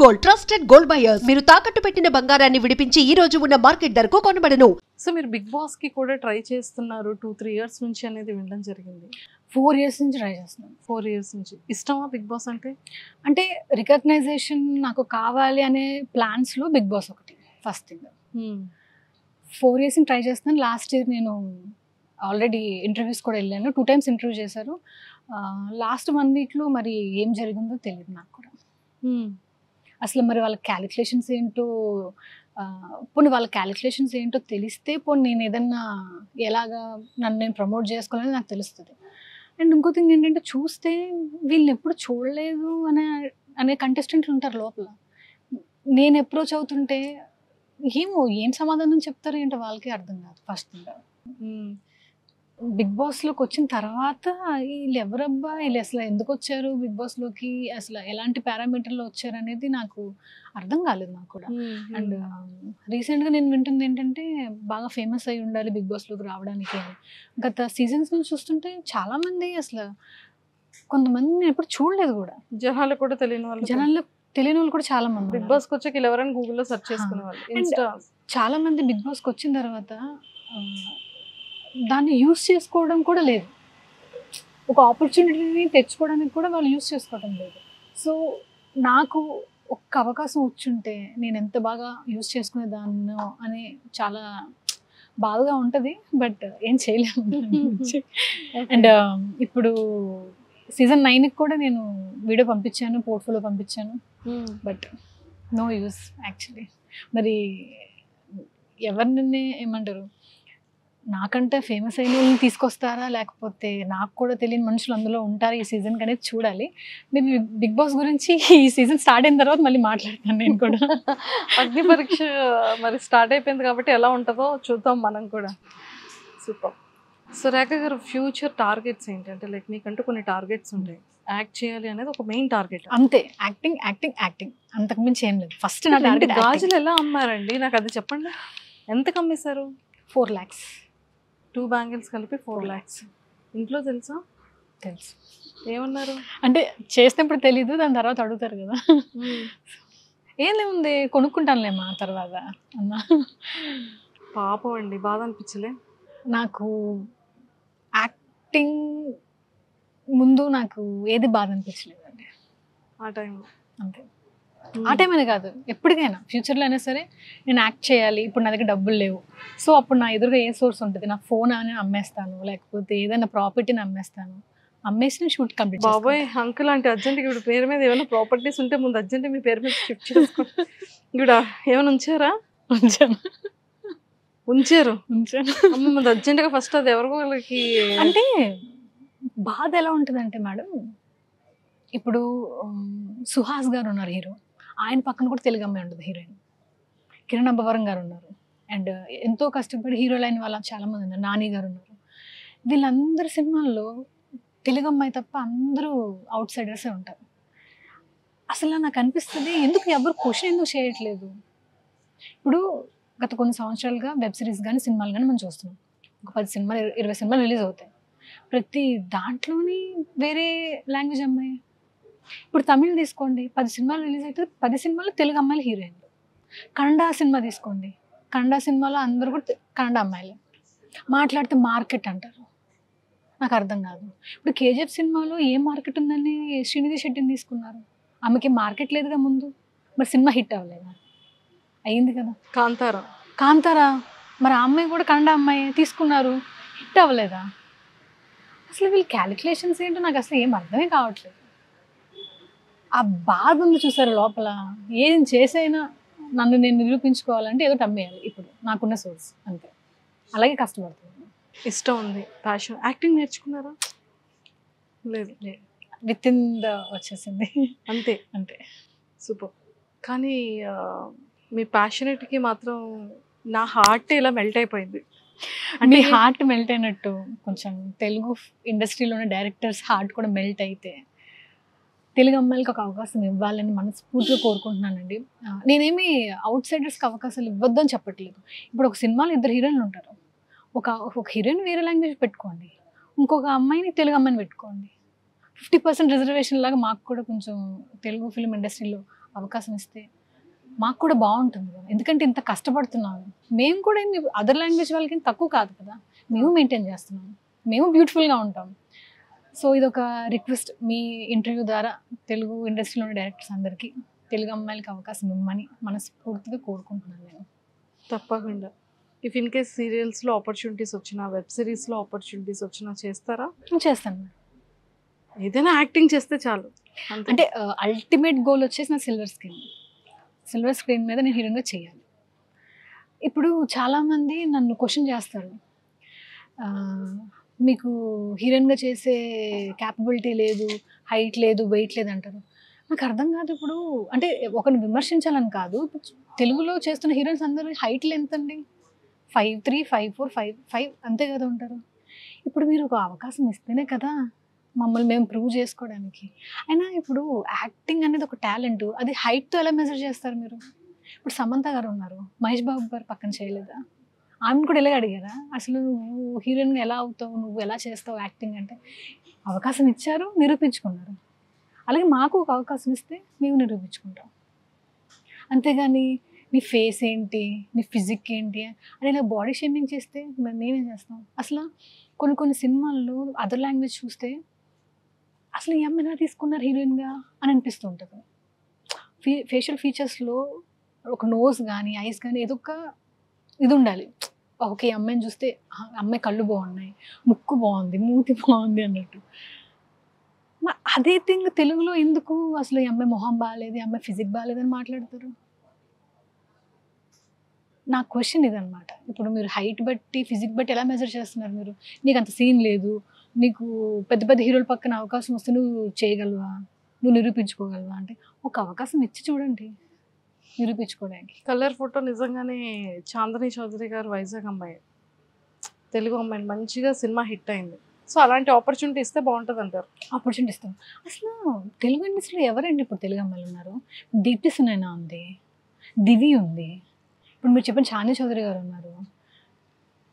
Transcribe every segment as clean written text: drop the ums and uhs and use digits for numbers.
Gold trusted gold buyers మీరు తాకట్టు పెట్టిన బంగారాన్ని విడిపించి ఈ రోజు ఉన్న మార్కెట్ ధరకు కొనబడను. సో మీరు బిగ్ బాస్ కి కూడా ట్రై చేస్తున్నారు 2-3 ఇయర్స్ నుంచి అనేది వినడం జరిగింది. 4 years నుంచి ట్రై చేస్తున్నాను. 4 ఇయర్స్ నుంచి ఇష్టమా బిగ్ బాస్ అంటే? అంటే రికగ్నైజేషన్ నాకు కావాలి అనే ప్లాన్స్లో బిగ్ బాస్ ఒకటి ఫస్ట్ థింగ్. 4 years ట్రై చేస్తున్నాను. లాస్ట్ ఇయర్ నేను ఆల్రెడీ ఇంటర్వ్యూస్ కూడా వెళ్ళాను. 2 times ఇంటర్వ్యూ చేశారు. లాస్ట్ 1 weekలో మరి ఏం జరిగిందో తెలియదు నాకు కూడా. అసలు మరి వాళ్ళ క్యాలిక్యులేషన్స్ ఏంటో పోనీ వాళ్ళ క్యాలిక్యులేషన్స్ ఏంటో తెలిస్తే పోనీ నేను ఏదన్నా ఎలాగా నన్ను నేను ప్రమోట్ చేసుకోవాలని నాకు తెలుస్తుంది. అండ్ ఇంకో థింగ్ ఏంటంటే చూస్తే వీళ్ళని ఎప్పుడు చూడలేదు అనే కంటెస్టెంట్లు ఉంటారు లోపల. నేను అప్రోచ్ అవుతుంటే ఏం సమాధానం చెప్తారు ఏంటో వాళ్ళకి అర్థం కాదు ఫస్ట్ థింగ్. బిగ్ బాస్లోకి వచ్చిన తర్వాత వీళ్ళు ఎవరబ్బా, వీళ్ళు అసలు ఎందుకు వచ్చారు బిగ్ బాస్లోకి, అసలు ఎలాంటి పారామీటర్లో వచ్చారు అనేది నాకు అర్థం కాలేదు నాకు కూడా. అండ్ రీసెంట్గా నేను వింటుంది ఏంటంటే బాగా ఫేమస్ అయి ఉండాలి బిగ్ బాస్లోకి రావడానికి అని. గత సీజన్స్ నుంచి చూస్తుంటే చాలామంది అసలు కొంతమంది నేను ఎప్పుడు చూడలేదు కూడా. జనాలు కూడా తెలియని వాళ్ళు కూడా చాలా మంది బిగ్ బాస్కి వచ్చాక వీళ్ళు ఎవరైనా గూగుల్లో సెర్చ్ చేసుకునే వాళ్ళు. చాలా మంది బిగ్ బాస్కి వచ్చిన తర్వాత దాన్ని యూస్ చేసుకోవడం కూడా లేదు. ఒక ఆపర్చునిటీని తెచ్చుకోవడానికి కూడా వాళ్ళు యూస్ చేసుకోవడం లేదు. సో నాకు ఒక్క అవకాశం వచ్చుంటే నేను ఎంత బాగా యూస్ చేసుకునేదాన్నో అని చాలా బాధగా ఉంటుంది. బట్ ఏం చేయలేము. అండ్ ఇప్పుడు సీజన్ 9కి కూడా నేను వీడియో పంపించాను, పోర్ట్ఫోలియో పంపించాను. But no use actually. మరి ఎవరిని ఏమంటారు, నాకంటే ఫేమస్ అయిన వాళ్ళని తీసుకొస్తారా లేకపోతే నాకు కూడా తెలియని మనుషులు అందులో ఉంటారా ఈ సీజన్కి అనేది చూడాలి. నేను బిగ్ బాస్ గురించి ఈ సీజన్ స్టార్ట్ అయిన తర్వాత మళ్ళీ మాట్లాడతాను నేను కూడా. అగ్ని పరీక్ష మరి స్టార్ట్ అయిపోయింది కాబట్టి ఎలా ఉంటుందో చూద్దాం మనం కూడా. సూపర్. సో రేఖ గారు, ఫ్యూచర్ టార్గెట్స్ ఏంటంటే లైక్ మీకంటూ కొన్ని టార్గెట్స్ ఉంటాయి. యాక్ట్ చేయాలి అనేది ఒక మెయిన్ టార్గెట్. అంతే, యాక్టింగ్ యాక్టింగ్ యాక్టింగ్, అంతకుమించి ఏం లేదు. ఫస్ట్ నా టార్గెట్. గాజులు ఎలా అమ్మారండి నాకు అది చెప్పండి. ఎంతకు అమ్మేశారు? 4 lakhs. 2 బ్యాంగిల్స్ కలిపి 4 lakhs. ఇంట్లో తెలుసా? తెలుసు. ఏమన్నారు? అంటే చేసినప్పుడు తెలీదు, దాని తర్వాత అడుగుతారు కదా. ఏం లేముంది, కొనుక్కుంటానులేమా తర్వాత అన్నా. పాపం అండి, బాధ అనిపించలే? నాకు యాక్టింగ్ ముందు నాకు ఏది బాధ అనిపించలేదండి ఆ టైంలో. అంతే. ఆ టైం అనే కాదు, ఎప్పటికైనా ఫ్యూచర్లో అయినా సరే నేను యాక్ట్ చేయాలి. ఇప్పుడు నా దగ్గర డబ్బులు లేవు, సో అప్పుడు నా ఎదురుగా ఏ సోర్స్ ఉంటుంది, నా ఫోన్ అని అమ్మేస్తాను, లేకపోతే ఏదైనా ప్రాపర్టీని అమ్మేస్తాను, అమ్మేసి నేను షూట్ కంప్లీట్. బాబాయ్ అంకుల్ అంటే అర్జెంట్గా ఇప్పుడు పేరు మీద ఏమైనా ప్రాపర్టీస్ ఉంటే ముందు అర్జెంట్ మీ పేరు మీద షిఫ్ట్ చేసుకోండి. ఇప్పుడు ఏమైనా ఉంచారా? ఉంచారు. అమ్మ ముందు అర్జెంట్గా ఫస్ట్ అది ఎవరికో వాళ్ళకి. అంటే బాధ ఎలా ఉంటుందంటే మేడం, ఇప్పుడు సుహాస్ గారు ఉన్నారు హీరో, ఆయన పక్కన కూడా తెలుగు అమ్మాయి ఉంటుంది హీరోయిన్. కిరణ్ అబ్బవరం గారు ఉన్నారు. అండ్ ఎంతో కష్టపడి హీరోలు అయిన వాళ్ళు చాలామంది ఉన్నారు. నాని గారు ఉన్నారు. వీళ్ళందరి సినిమాల్లో తెలుగు అమ్మాయి తప్ప అందరూ అవుట్ సైడర్సే ఉంటారు. అసలు నాకు అనిపిస్తుంది ఎందుకు ఎవరు క్వశ్చన్ ఎందుకు చేయట్లేదు. ఇప్పుడు గత కొన్ని సంవత్సరాలుగా వెబ్ సిరీస్ కానీ సినిమాలు కానీ మనం చూస్తున్నాం. ఒక 10 సినిమాలు 20 సినిమాలు రిలీజ్ అవుతాయి. ప్రతి దాంట్లోని వేరే లాంగ్వేజ్ అమ్మాయి. ఇప్పుడు తమిళ్ తీసుకోండి, 10 సినిమాలు రిలీజ్ అవుతుంది, 10 సినిమాలు తెలుగు అమ్మాయిలు హీరోయిన్లు. కన్నడ సినిమా తీసుకోండి, కన్నడ సినిమాలో అందరూ కూడా కన్నడ అమ్మాయిలే. మాట్లాడితే మార్కెట్ అంటారు, నాకు అర్థం కాదు. ఇప్పుడు కేజీఎఫ్ సినిమాలో ఏ మార్కెట్ ఉందని శ్రీనిధి శెట్టిని తీసుకున్నారు. ఆమెకి మార్కెట్ లేదుగా ముందు, మరి సినిమా హిట్ అవ్వలేదా? అయ్యింది కదా. కాంతారా మరి ఆ అమ్మాయి కూడా కన్నడ అమ్మాయి తీసుకున్నారు, హిట్ అవ్వలేదా? అసలు వీళ్ళు క్యాలిక్యులేషన్స్ ఏంటో నాకు అసలు ఏం అర్థమే కావట్లేదు. ఆ బాధ ఉంది చూసారు లోపల. ఏం చేసైనా నన్ను నేను నిరూపించుకోవాలంటే ఏదో అమ్మేయాలి ఇప్పుడు నాకున్న సోర్స్, అంతే. అలాగే కష్టపడుతున్నాను. ఇష్టం ఉంది, ప్యాషన్. యాక్టింగ్ నేర్చుకున్నారా? లేదు. విత్ ఇన్ వచ్చేసింది అంతే. అంతే. సూపర్. కానీ మీ ప్యాషనేట్కి మాత్రం నా హార్ట్ ఇలా మెల్ట్ అయిపోయింది. అంటే హార్ట్ మెల్ట్ అయినట్టు కొంచెం తెలుగు ఇండస్ట్రీలోని డైరెక్టర్స్ హార్ట్ కూడా మెల్ట్ అయితే తెలుగు అమ్మాయిలకి ఒక అవకాశం ఇవ్వాలని మనస్ఫూర్తిగా కోరుకుంటున్నానండి. నేనేమి అవుట్ సైడర్స్కి అవకాశాలు ఇవ్వద్దు అని చెప్పట్లేదు. ఇప్పుడు ఒక సినిమాలో 2 హీరోయిన్లు ఉంటారు. ఒక హీరోయిన్ వేరే లాంగ్వేజ్ పెట్టుకోండి, ఇంకొక అమ్మాయిని తెలుగు అమ్మాయిని పెట్టుకోండి. 50% రిజర్వేషన్ లాగా మాకు కూడా కొంచెం తెలుగు ఫిల్మ్ ఇండస్ట్రీలో అవకాశం ఇస్తే మాకు కూడా బాగుంటుంది కదా, ఎందుకంటే ఇంత కష్టపడుతున్నాము, మేము కూడా ఏమి అదర్ లాంగ్వేజ్ వాళ్ళకి తక్కువ కాదు కదా, మేము మెయింటైన్ చేస్తున్నాము, మేము బ్యూటిఫుల్గా ఉంటాం. సో ఇది ఒక రిక్వెస్ట్ మీ ఇంటర్వ్యూ ద్వారా తెలుగు ఇండస్ట్రీలో ఉన్న డైరెక్టర్స్ అందరికీ తెలుగు అమ్మాయిలకి అవకాశం ఇవ్వమని మనస్ఫూర్తిగా కోరుకుంటున్నాను నేను. తప్పకుండా. ఇఫ్ ఇన్ కేస్ సీరియల్స్లో ఆపర్చునిటీస్ వచ్చినా, వెబ్ సిరీస్లో ఆపర్చునిటీస్ వచ్చినా చేస్తారా? చేస్తాను మేడం. ఏదైనా యాక్టింగ్ చేస్తే చాలు. అంటే అల్టిమేట్ గోల్ వచ్చేసి నా సిల్వర్ స్క్రీన్ మీద నేను హీరోయిన్గా చేయాలి. ఇప్పుడు చాలామంది నన్ను క్వశ్చన్ చేస్తారు, మీకు హీరోయిన్గా చేసే క్యాపబిలిటీ లేదు, హైట్ లేదు, వెయిట్ లేదు అంటారు. నాకు అర్థం కాదు. ఇప్పుడు అంటే ఒకరిని విమర్శించాలని కాదు, తెలుగులో చేస్తున్న హీరోయిన్స్ అందరూ హైట్లు ఎంత అండి? 5'3", 5'4", 5'5" అంతే కదా ఉంటారు. ఇప్పుడు మీరు ఒక అవకాశం ఇస్తేనే కదా మమ్మల్ని మేము ప్రూవ్ చేసుకోవడానికి. అయినా ఇప్పుడు యాక్టింగ్ అనేది ఒక టాలెంట్, అది హైట్తో ఎలా మెజర్ చేస్తారు మీరు? ఇప్పుడు సమంత గారు ఉన్నారు, మహేష్ బాబు గారు పక్కన చేయలేదా? ఆమెను కూడా ఇలా అడిగారా అసలు నువ్వు హీరోయిన్గా ఎలా అవుతావు, నువ్వు ఎలా చేస్తావు యాక్టింగ్ అంటే? అవకాశం ఇచ్చారు, నిరూపించుకున్నారు. అలాగే మాకు ఒక అవకాశం ఇస్తే మేము నిరూపించుకుంటాం. అంతేగాని నీ ఫేస్ ఏంటి, నీ ఫిజిక్ ఏంటి అని ఇలా బాడీ షేమింగ్ చేస్తే మరి మేమేం చేస్తాం? అసలు కొన్ని సినిమాల్లో అదర్ లాంగ్వేజ్ చూస్తే అసలు ఈ అమ్మాయి ఎలా తీసుకున్నారు హీరోయిన్గా అని అనిపిస్తూ ఉంటుంది. ఫేషియల్ ఫీచర్స్లో ఒక నోస్ కానీ ఐస్ కానీ ఏదో ఒక ఇది ఉండాలి. ఓకే, అమ్మాయిని చూస్తే అమ్మాయి కళ్ళు బాగున్నాయి, ముక్కు బాగుంది, మూతి బాగుంది అన్నట్టు. అదే థింగ్ తెలుగులో ఎందుకు అసలు ఈ అమ్మాయి మొహం బాగాలేదు, ఈ అమ్మాయి ఫిజిక్ బాగాలేదని మాట్లాడతారు? నా క్వశ్చన్ ఇదనమాట. ఇప్పుడు మీరు హైట్ బట్టి ఫిజిక్ బట్టి ఎలా మెజర్ చేస్తున్నారు మీరు? నీకు అంత సీన్ లేదు, నీకు పెద్ద పెద్ద హీరోల పక్కన అవకాశం వస్తే నువ్వు చేయగలవా, నువ్వు నిరూపించుకోగలవా అంటే ఒక అవకాశం ఇచ్చి చూడండి నిరూపించుకోవడానికి. కలర్ ఫోటో నిజంగానే చాందనీ చౌదరి గారు వైజాగ్ అమ్మాయి, తెలుగు అమ్మాయి, మంచిగా సినిమా హిట్ అయింది. సో అలాంటి ఆపర్చునిటీ ఇస్తే బాగుంటుంది అంటారు. ఆపర్చునిటీ ఇస్తాం. అసలు తెలుగు ఇండస్ట్రీలో ఎవరండి ఇప్పుడు తెలుగు అమ్మాయిలు ఉన్నారు? దీప్తి సునైనా ఉంది, దివి ఉంది, ఇప్పుడు మీరు చెప్పిన చాందనీ చౌదరి గారు ఉన్నారు.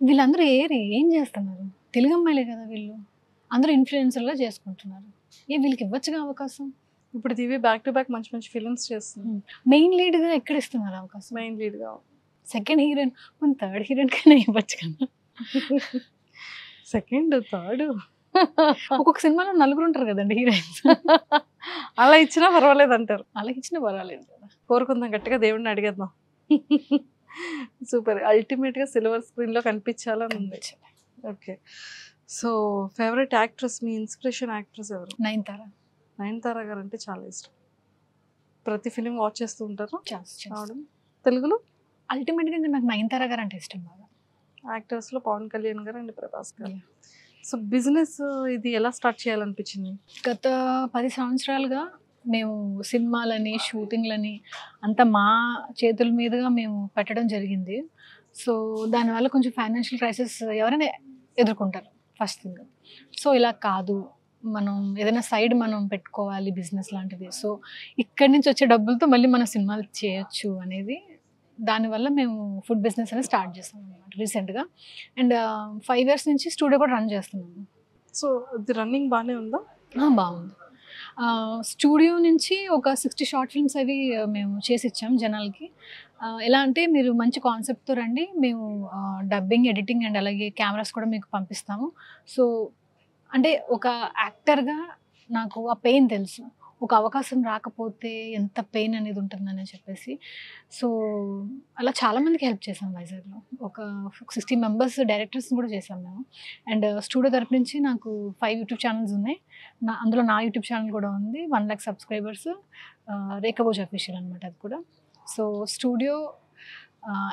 వీళ్ళందరూ ఏం చేస్తున్నారు? తెలుగు అమ్మాయిలే కదా వీళ్ళు, అందరూ ఇన్ఫ్లుయెన్సర్గా చేసుకుంటున్నారు. వీళ్ళకి ఇవ్వచ్చుగా అవకాశం. ఇప్పుడు దివి బ్యాక్ టు బ్యాక్ మంచి మంచి ఫిల్మ్స్ చేస్తుంది. మెయిన్ లీడ్గా ఎక్కడ ఇస్తున్నారు అవకాశం? మెయిన్ లీడ్గా. సెకండ్ హీరోయిన్, కొన్ని థర్డ్ హీరోయిన్ కన్నా ఇవ్వచ్చు కదా. సెకండ్, థర్డ్ ఒక్కొక్క సినిమాలో నలుగురు ఉంటారు కదండి హీరోయిన్స్. అలా ఇచ్చినా పర్వాలేదు అంటారు. అలా ఇచ్చినా పర్వాలేదు కదా. కోరుకుందాం, గట్టిగా దేవుడిని అడిగేద్దాం. సూపర్. అల్టిమేట్గా సిల్వర్ స్క్రీన్లో కనిపించాలని ఉంది. ఓకే. సో ఫేవరెట్ యాక్ట్రెస్, మీ ఇన్స్పిరేషన్ యాక్ట్రెస్ ఎవరు? నయనతార గారు అంటే చాలా ఇష్టం. ప్రతి ఫిలిం వాచ్ చేస్తూ ఉంటారు. తెలుగులో అల్టిమేట్గా నాకు నయనతార గారు అంటే ఇష్టం బాగా. యాక్టర్స్లో పవన్ కళ్యాణ్ గారు అండ్ ప్రభాస్ గారు. సో బిజినెస్ ఇది ఎలా స్టార్ట్ చేయాలనిపించింది? గత 10 సంవత్సరాలుగా మేము సినిమాలని, షూటింగ్లని అంతా మా చేతుల మీదుగా మేము పెట్టడం జరిగింది. సో దానివల్ల కొంచెం ఫైనాన్షియల్ క్రైసిస్ ఎవరైనా ఎదుర్కొంటారు ఫస్ట్ థింగ్. సో ఇలా కాదు, మనం ఏదైనా సైడ్ మనం పెట్టుకోవాలి బిజినెస్ లాంటిది. సో ఇక్కడి నుంచి వచ్చే డబ్బులతో మళ్ళీ మనం సినిమాలు చేయొచ్చు అనేది, దానివల్ల మేము ఫుడ్ బిజినెస్ అనేది స్టార్ట్ చేస్తాం అన్నమాట రీసెంట్గా. అండ్ 5 years నుంచి స్టూడియో కూడా రన్ చేస్తున్నాము. సో ఇది రన్నింగ్ బాగానే ఉందా? బాగుంది. స్టూడియో నుంచి ఒక 60 షార్ట్ ఫిల్మ్స్ అవి మేము చేసి ఇచ్చాం జనాలకి. ఎలా అంటే మీరు మంచి కాన్సెప్ట్తో రండి, మేము డబ్బింగ్, ఎడిటింగ్ అండ్ అలాగే కెమెరాస్ కూడా మీకు పంపిస్తాము. సో అంటే ఒక యాక్టర్గా నాకు ఆ పెయిన్ తెలుసు, ఒక అవకాశం రాకపోతే ఎంత పెయిన్ అనేది ఉంటుందని చెప్పేసి. సో అలా చాలామందికి హెల్ప్ చేసాం వైజాగ్లో. ఒక 60 members డైరెక్టర్స్ని కూడా చేసాం మేము. అండ్ స్టూడియో తరపు నుంచి నాకు 5 YouTube ఛానల్స్ ఉన్నాయి. అందులో నా యూట్యూబ్ ఛానల్ కూడా ఉంది, 1 lakh subscribers, రేఖభోజ్ అఫీషియల్ అనమాట అది కూడా. సో స్టూడియో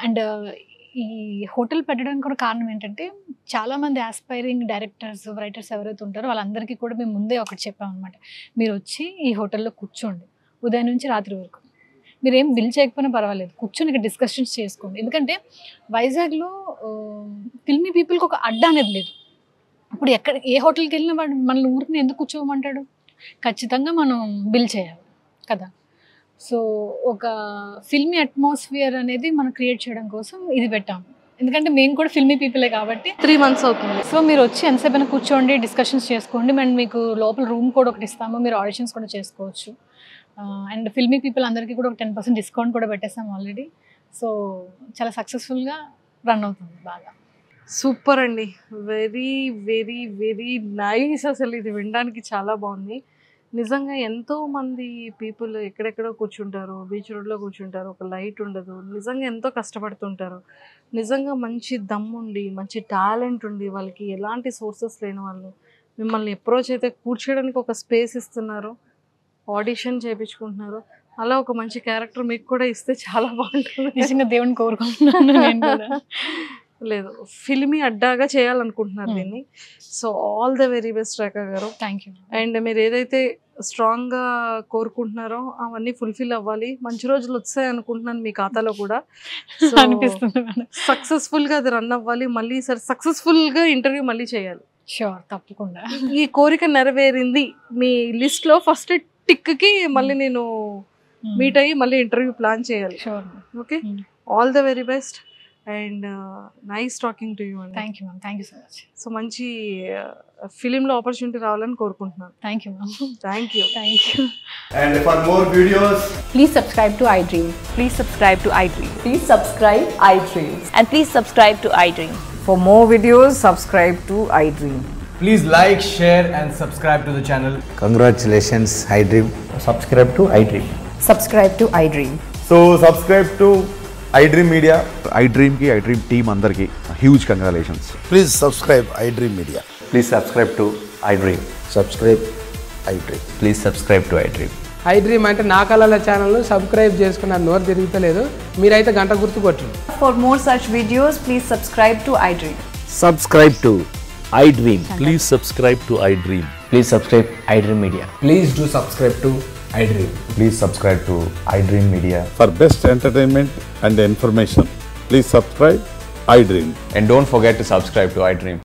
అండ్ ఈ హోటల్ పెట్టడానికి కూడా కారణం ఏంటంటే, చాలామంది ఆస్పైరింగ్ డైరెక్టర్స్, రైటర్స్ ఎవరైతే ఉంటారో వాళ్ళందరికీ కూడా మేము ముందే ఒకటి చెప్పామన్నమాట, మీరు వచ్చి ఈ హోటల్లో కూర్చోండి ఉదయం నుంచి రాత్రి వరకు, మీరేం బిల్ చేయకపోయినా పర్వాలేదు, కూర్చొని ఇక్కడ డిస్కషన్స్ చేసుకోండి. ఎందుకంటే వైజాగ్లో ఫిల్మీ పీపుల్కి ఒక అడ్డా అనేది లేదు. ఇప్పుడు ఏ హోటల్కి వెళ్ళినా వాడు మనల్ని ఊరికి ఎందుకు కూర్చోమంటాడు? ఖచ్చితంగా మనం బిల్ చేయాలి కదా. సో ఒక ఫిల్మీ అట్మాస్ఫియర్ అనేది మనం క్రియేట్ చేయడం కోసం ఇది పెట్టాము. ఎందుకంటే మేము కూడా ఫిల్మీ పీపులే కాబట్టి. 3 months అవుతుంది. సో మీరు వచ్చి ఎంతసేపు కూర్చోండి, డిస్కషన్స్ చేసుకోండి. మేము మీకు లోపల రూమ్ కూడా ఒకటి ఇస్తాము, మీరు ఆడిషన్స్ కూడా చేసుకోవచ్చు. అండ్ ఫిల్మీ పీపుల్ అందరికీ కూడా ఒక 10% డిస్కౌంట్ కూడా పెట్టేస్తాం ఆల్రెడీ. సో చాలా సక్సెస్ఫుల్గా రన్ అవుతుంది బాగా. సూపర్ అండి, వెరీ వెరీ వెరీ నైస్. అసలు ఇది వినడానికి చాలా బాగుంది. నిజంగా ఎంతోమంది పీపుల్ ఎక్కడెక్కడో కూర్చుంటారు, బీచ్ రోడ్లో కూర్చుంటారు, ఒక లైట్ ఉండదు, నిజంగా ఎంతో కష్టపడుతుంటారు. నిజంగా మంచి దమ్ముండి మంచి టాలెంట్ ఉండి వాళ్ళకి ఎలాంటి సోర్సెస్ లేని వాళ్ళు మిమ్మల్ని అప్రోచ్ అయితే కూర్చోడానికి ఒక స్పేస్ ఇస్తున్నారు, ఆడిషన్ చేయించుకుంటున్నారు. అలా ఒక మంచి క్యారెక్టర్ మీకు కూడా ఇస్తే చాలా బాగుంటుంది. నిజంగా దేవుని కోరుకుంటున్నాను నేను కూడా. లేదు, ఫిల్మీ అడ్డాగా చేయాలనుకుంటున్నారు దీన్ని. So all the very best Rekha గారు. Thank you. అండ్ మీరు ఏదైతే స్ట్రాంగ్గా కోరుకుంటున్నారో అవన్నీ ఫుల్ఫిల్ అవ్వాలి. మంచి రోజులు వచ్చాయి అనుకుంటున్నాను మీ ఖాతాలో కూడా. అనిపిస్తుంది మేడం. సక్సెస్ఫుల్గా అది రన్ అవ్వాలి. మళ్ళీ సరే సక్సెస్ఫుల్గా ఇంటర్వ్యూ మళ్ళీ చేయాలి. షూర్, తప్పకుండా. ఈ కోరిక నెరవేరింది, మీ లిస్ట్లో ఫస్ట్ టిక్కి మళ్ళీ నేను మీట్ అయ్యి మళ్ళీ ఇంటర్వ్యూ ప్లాన్ చేయాలి. Sure. Okay, all the very best and nice talking to you అండి. Thank you ma'am, thank you so much. So మంచి ఫిలింలో ఆపర్చునిటీ రావాలని కోరుకుంటున్నాను. Thank you ma'am. Thank you. Thank you. And for more videos, Please subscribe to iDream. Please subscribe to iDream. Please subscribe iDream. And please subscribe to iDream. For more videos, subscribe to iDream. please like, share and subscribe to the channel. Congratulations, iDream. Subscribe to iDream. Subscribe to iDream. So subscribe to iDream Media. iDream ki iDream team అందరికి huge congratulations. Please subscribe iDream Media. Please subscribe to iDream. Subscribe iDream. Please subscribe to iDream. iDream అంటే నా కళల channel subscribe చేసుకున్న నోరు తిరుగుతలేదు, మీరైతే గంట గుర్తు కొట్టండి. For more such videos, please subscribe to iDream. Subscribe to iDream. Please subscribe to iDream. Please subscribe iDream Media. Please do subscribe to iDream. Please subscribe to iDream Media. For best entertainment and information, please subscribe iDream. And don't forget to subscribe to iDream.